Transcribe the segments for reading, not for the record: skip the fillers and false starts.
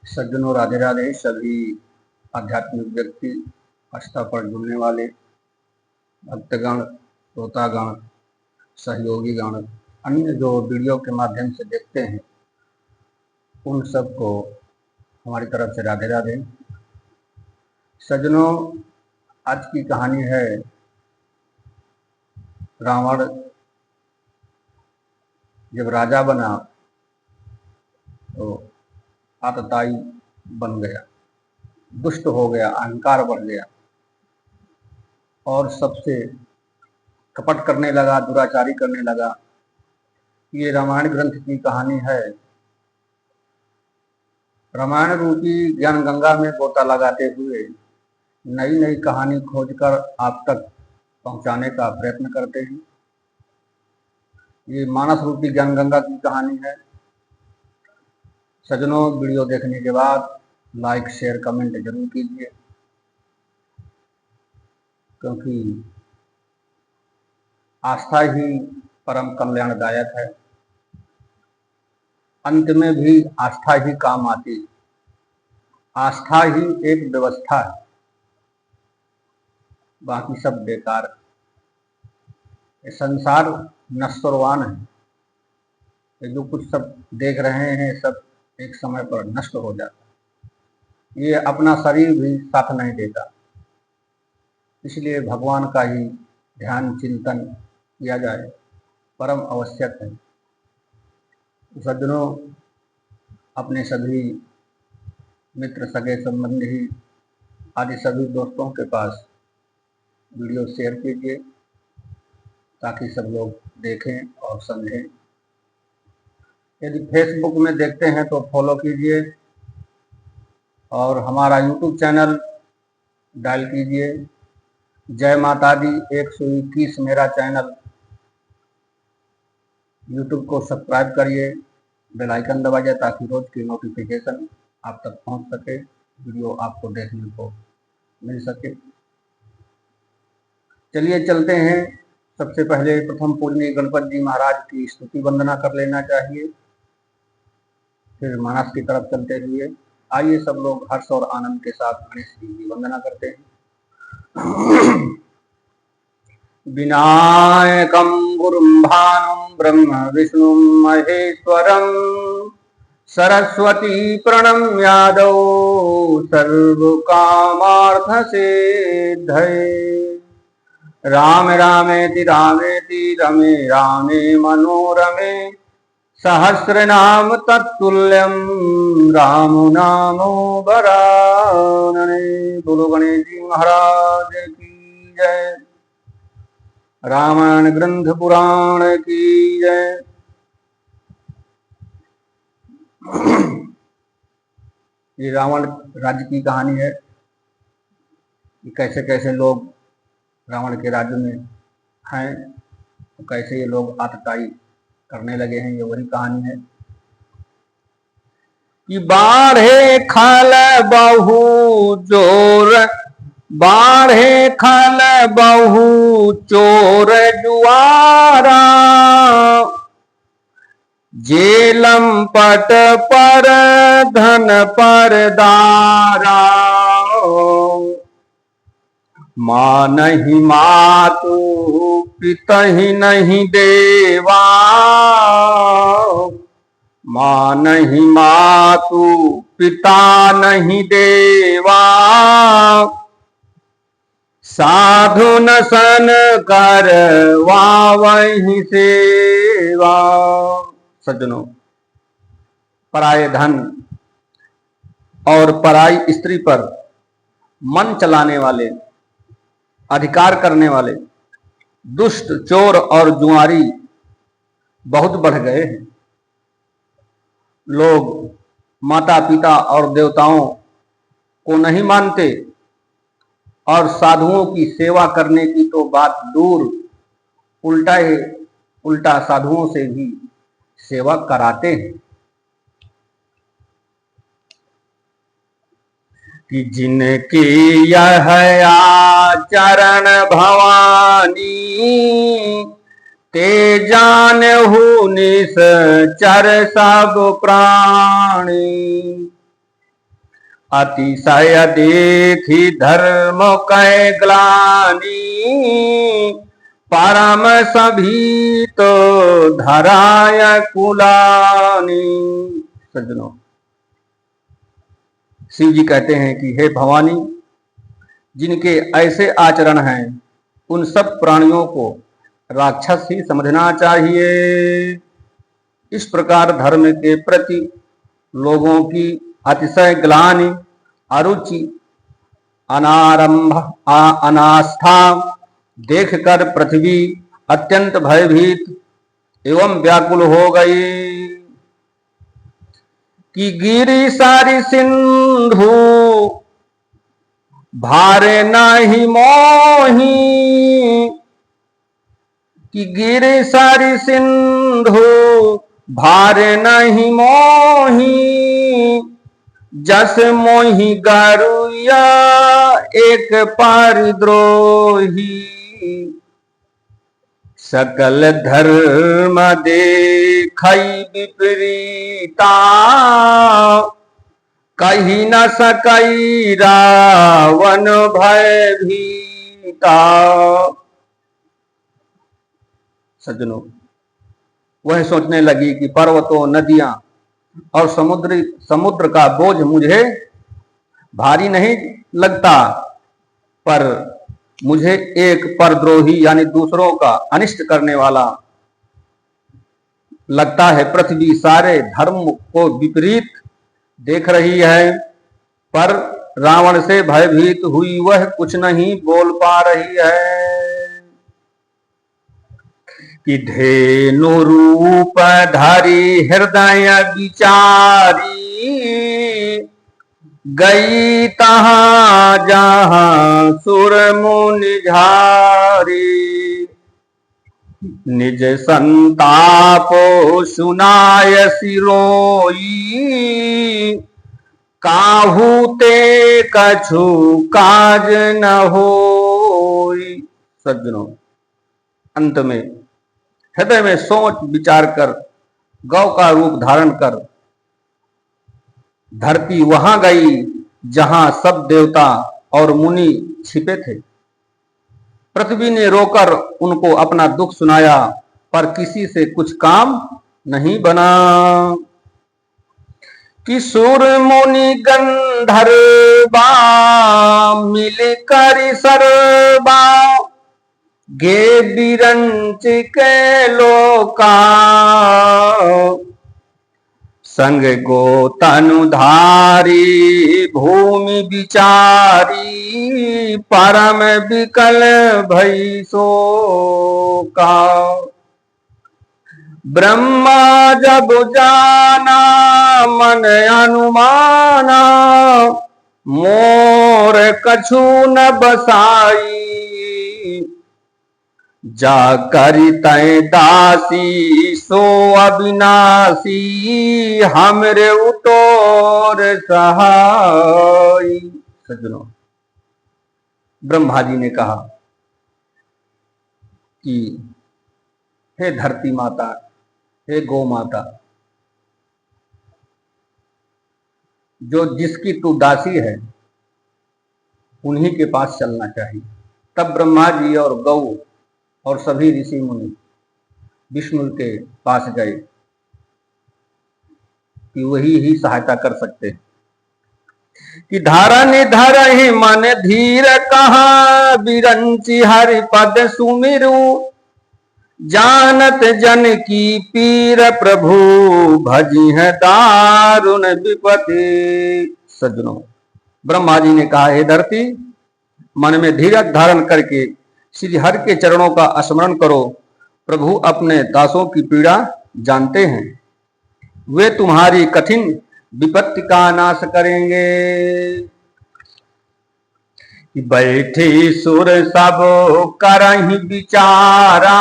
सज्जनों, राधे राधे। सभी आध्यात्मिक व्यक्ति, आस्था पर जुड़ने वाले भक्तगण, श्रोतागण, सहयोगीगण, अन्य जो वीडियो के माध्यम से देखते हैं, उन सबको हमारी तरफ से राधे राधे। सज्जनों, आज की कहानी है रावण जब राजा बना तो आतताई बन गया, दुष्ट हो गया, अहंकार बढ़ गया और सबसे कपट करने लगा, दुराचारी करने लगा। ये रामायण ग्रंथ की कहानी है। रामायण रूपी ज्ञान गंगा में गोता लगाते हुए नई नई कहानी खोजकर आप तक पहुंचाने का प्रयत्न करते हैं। ये मानस रूपी ज्ञान गंगा की कहानी है। सज्जनों, वीडियो देखने के बाद लाइक, शेयर, कमेंट जरूर कीजिए, क्योंकि आस्था ही परम कल्याणदायक है। अंत में भी आस्था ही काम आती है। आस्था ही एक व्यवस्था है, बाकी सब बेकार है। ये संसार नश्वरवान है। ये जो कुछ सब देख रहे हैं सब एक समय पर नष्ट हो जाता है। ये अपना शरीर भी साथ नहीं देता, इसलिए भगवान का ही ध्यान चिंतन किया जाए, परम आवश्यक है। सज्जनों, अपने सभी मित्र, सगे संबंधी आदि सभी दोस्तों के पास वीडियो शेयर कीजिए, ताकि सब लोग देखें और समझें। यदि फेसबुक में देखते हैं तो फॉलो कीजिए और हमारा यूट्यूब चैनल डायल कीजिए, जय माता दी 121 मेरा चैनल। यूट्यूब को सब्सक्राइब करिए, बेल आइकन दबाइए, ताकि रोज की नोटिफिकेशन आप तक पहुंच सके, वीडियो आपको देखने को मिल सके। चलिए चलते हैं। सबसे पहले प्रथम पूजनीय गणपति जी महाराज की स्तुति वंदना कर लेना चाहिए, फिर मानस की तरफ चलते हुए आइए सब लोग हर्ष और आनंद के साथ गणेश जी की वंदना करते हैं। विनायकं गुरुं भानुं ब्रह्म विष्णु महेश्वरं सरस्वती प्रणम्यादौ सर्वकामार्थ सिद्धये। राम रामेति रामेति रमे रामे मनोरमे सहस्रनाम तत्तुल्यं राम नामो वरानने। बोलो गणेश जी महाराज की जय। रामायण ग्रंथ पुराण की जय। ये रावण राज्य की कहानी है कि कैसे कैसे लोग रावण के राज्य में हैं, तो कैसे ये लोग आतताई करने लगे हैं। ये वही कहानी है कि बाढ़े खल बहु जोर, बाढ़े खल बहु चोर जुआरा, जेलम पट पर धन पर दारा। माँ नहीं मातु पितहि नहीं देवा, माँ नहीं मातु पिता नहीं देवा, साधु न सन कर वही सेवा। सज्जनों, पराये धन और पराई स्त्री पर मन चलाने वाले, अधिकार करने वाले दुष्ट, चोर और जुआरी बहुत बढ़ गए हैं। लोग माता पिता और देवताओं को नहीं मानते और साधुओं की सेवा करने की तो बात दूर, उल्टा साधुओं से भी सेवा कराते हैं। कि जिनकी यह आचरण भवानी, ते जानहु निश्चर सब प्राणी। अतिशय देखी धर्म कै ग्लानि, परम सभी तो धराय कुलानि। सज्जनों, शिव जी कहते हैं कि हे भवानी, जिनके ऐसे आचरण हैं उन सब प्राणियों को राक्षस ही समझना चाहिए। इस प्रकार धर्म के प्रति लोगों की अतिशय ग्लानि, अरुचि, अनास्था देखकर पृथ्वी अत्यंत भयभीत एवं व्याकुल हो गई कि गिरी सारी सिंधु भारे नहीं मोही, कि गिरी सारी सिंधु भारे नहीं मोही, जस मोही गरुया एक परिद्रोही। सकल धर्म देखई विपरीता, कही न सकई रावण भयभीता। सज्जनों, वह सोचने लगी कि पर्वतों, नदियां और समुद्र का बोझ मुझे भारी नहीं लगता, पर मुझे एक परद्रोही यानी दूसरों का अनिष्ट करने वाला लगता है। पृथ्वी सारे धर्म को विपरीत देख रही है, पर रावण से भयभीत हुई वह कुछ नहीं बोल पा रही है। कि धेनु रूप धारी हृदय विचारी, गई तहां जहां सुर मुनि झारी। निज संताप सुनाय सिरोई, काहू ते कछु काज न होई। सज्जनों, अंत में हृदय में सोच विचार कर गौ का रूप धारण कर धरती वहां गई जहां सब देवता और मुनि छिपे थे। पृथ्वी ने रोकर उनको अपना दुख सुनाया, पर किसी से कुछ काम नहीं बना। कि सुर मुनि गंधर्वा मिलकर सर्वा, गे बिरंच के लोका। संग गो तनुधारी भूमि विचारी, परम विकल भई शोका। ब्रह्मा जब जाना मन अनुमाना, मोर कछु न बसाई। जा करि तय दासी सो अविनाशी, हमरे उतोर सहाय। सज्जनों, ब्रह्मा जी ने कहा कि हे धरती माता, हे गौ माता, जो जिसकी तू दासी है उन्हीं के पास चलना चाहिए। तब ब्रह्मा जी और गौ और सभी ऋषि मुनि विष्णु के पास गए कि वही ही सहायता कर सकते हैं। कि धारण धरहि मन धीर कहा, बिरंची हरि पद सुमिरु। जानत जन की पीर प्रभु, भजी है दारुण विपति। सज्जनों, ब्रह्मा जी ने कहा, हे धरती, मन में धीरज धारण करके श्री हरि के चरणों का स्मरण करो। प्रभु अपने दासों की पीड़ा जानते हैं, वे तुम्हारी कठिन विपत्ति का नाश करेंगे। बैठी सुर सब करहि विचारा,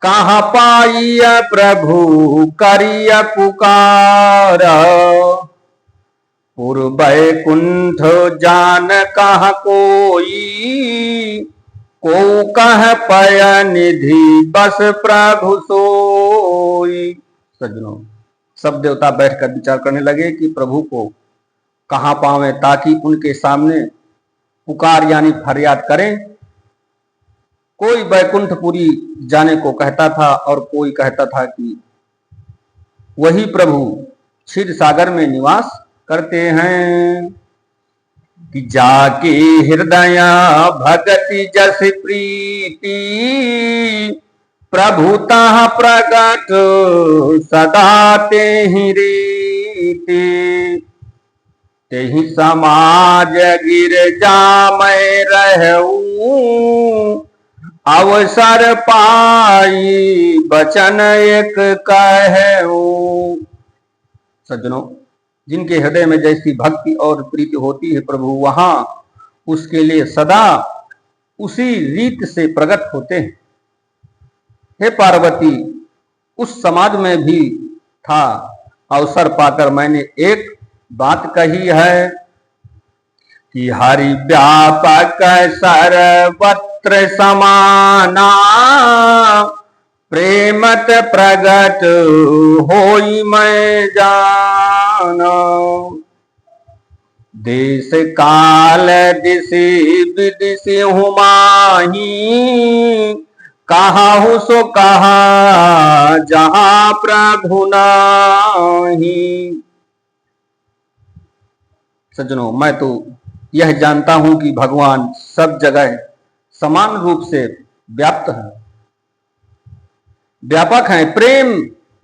कहाँ पाइय प्रभु करिय पुकारा। पूर्व बैकुंठ जान कहाँ कोई, को कह पय निधि बस प्रभु सोई। सज्जनों, सब देवता बैठकर विचार करने लगे कि प्रभु को कहाँ पावे ताकि उनके सामने पुकार यानी फरियाद करें। कोई बैकुंठपुरी जाने को कहता था और कोई कहता था कि वही प्रभु क्षीर सागर में निवास करते हैं। कि जाके हृदय भगति जस प्रीति प्रभुता प्रगट सदा तेहि रीति। तेहि समाज गिरजा मैं रहूं अवसर पाई बचन एक कहूं। सज्जनों, जिनके हृदय में जैसी भक्ति और प्रीति होती है प्रभु वहां उसके लिए सदा उसी रीत से प्रकट होते हैं। हे पार्वती, उस समाज में भी था अवसर पाकर मैंने एक बात कही है कि हरि व्यापक सर्वत्र समाना प्रेमत प्रगट होई मैं जाना। देश काल दिशि विदिशि हुमाही कहा हूँ सो कहा जहां प्रभु नाही। सज्जनों, मैं तो यह जानता हूं कि भगवान सब जगह समान रूप से व्याप्त है, व्यापक हैं। प्रेम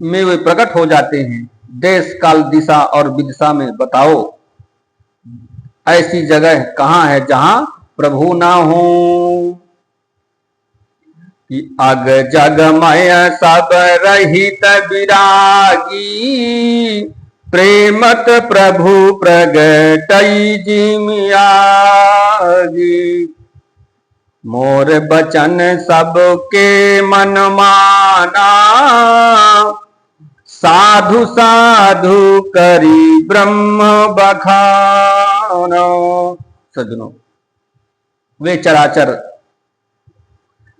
में वे प्रकट हो जाते हैं। देश काल दिशा और विदिशा में बताओ ऐसी जगह कहां है जहां प्रभु ना हो। कि अग जगमय सब रहित विरागी प्रेमत प्रभु प्रगटई जिमियागी। मोर बचन सबके मन माना साधु साधु करी ब्रह्म बखाना। सज्जनों, वे चराचर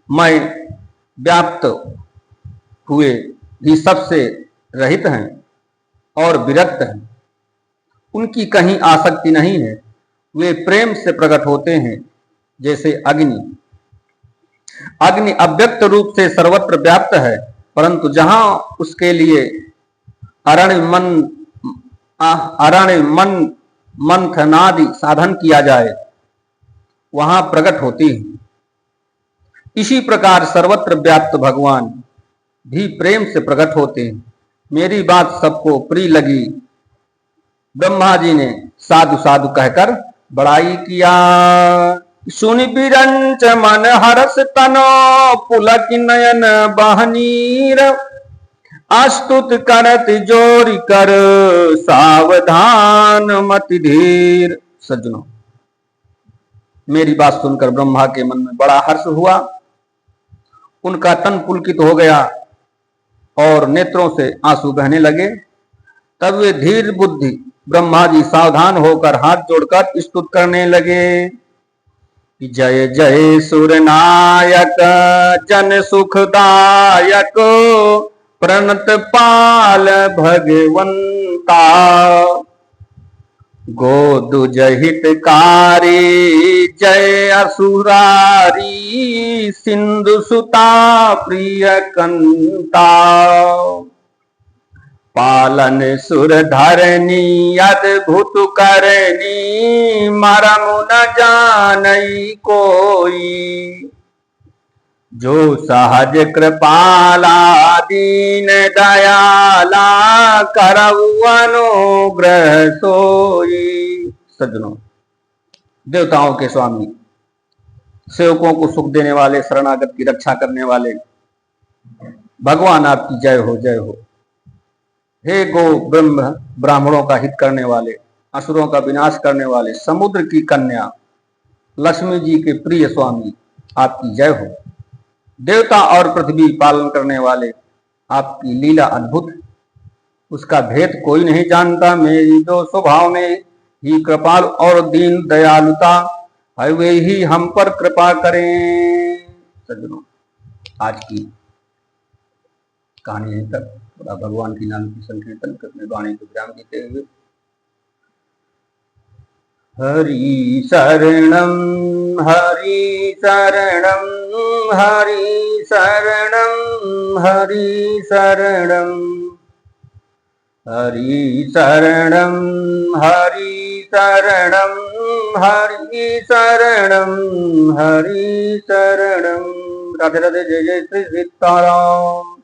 मैं व्याप्त हुए भी सबसे रहित हैं और विरक्त हैं। उनकी कहीं आसक्ति नहीं है। वे प्रेम से प्रकट होते हैं जैसे अग्नि। अग्नि अव्यक्त रूप से सर्वत्र व्याप्त है, परंतु जहां उसके लिए अरण्य मंथनादि साधन किया जाए वहां प्रकट होती है। इसी प्रकार सर्वत्र व्याप्त भगवान भी प्रेम से प्रकट होते हैं। मेरी बात सबको प्रिय लगी। ब्रह्मा जी ने साधु साधु कहकर बड़ाई किया। सुनि बिरंच मन हरस तनो पुलक नयन बहनीर अस्तुत करत जोरी कर सावधान मति धीर। सज्जनों, मेरी बात सुनकर ब्रह्मा के मन में बड़ा हर्ष हुआ। उनका तन पुलकित हो गया और नेत्रों से आंसू बहने लगे। तब वे धीर बुद्धि ब्रह्मा जी सावधान होकर हाथ जोड़कर स्तुत करने लगे। जय जय सुरनायक जन सुखदायक प्रणत पाल भगवंता गोदुज हितकारी जय असुरारी सिंधु सुता प्रिय कंता। पालन सुर धरनी अद्भुत करनी मरम न जानई कोई। जो सहज कृपाला दीन दयाला करऊ अनुग्रह सोई। सज्जनों, देवताओं के स्वामी, सेवकों को सुख देने वाले, शरणागत की रक्षा करने वाले भगवान आपकी जय हो, जय हो। हे गो ब्राह्मणों का हित करने वाले, असुरों का विनाश करने वाले, समुद्र की कन्या लक्ष्मी जी के प्रिय स्वामी आपकी जय हो। देवता और पृथ्वी पालन करने वाले आपकी लीला अद्भुत, उसका भेद कोई नहीं जानता। मेरी जो स्वभाव में ही कृपाल और दीन दयालुता है वे ही हम पर कृपा करें। सज्जनों, आज की कहानी यहीं तक। थोड़ा भगवान की नाम की संकीर्तन करने वाणी को विराम देते हुए हरि शरणं हरि शरणं हरि शरणं हरि शरणं हरि शरणं हरि शरणं हरि शरणं हरि शरणं। राधे राधे, जय जय श्री सीताराम।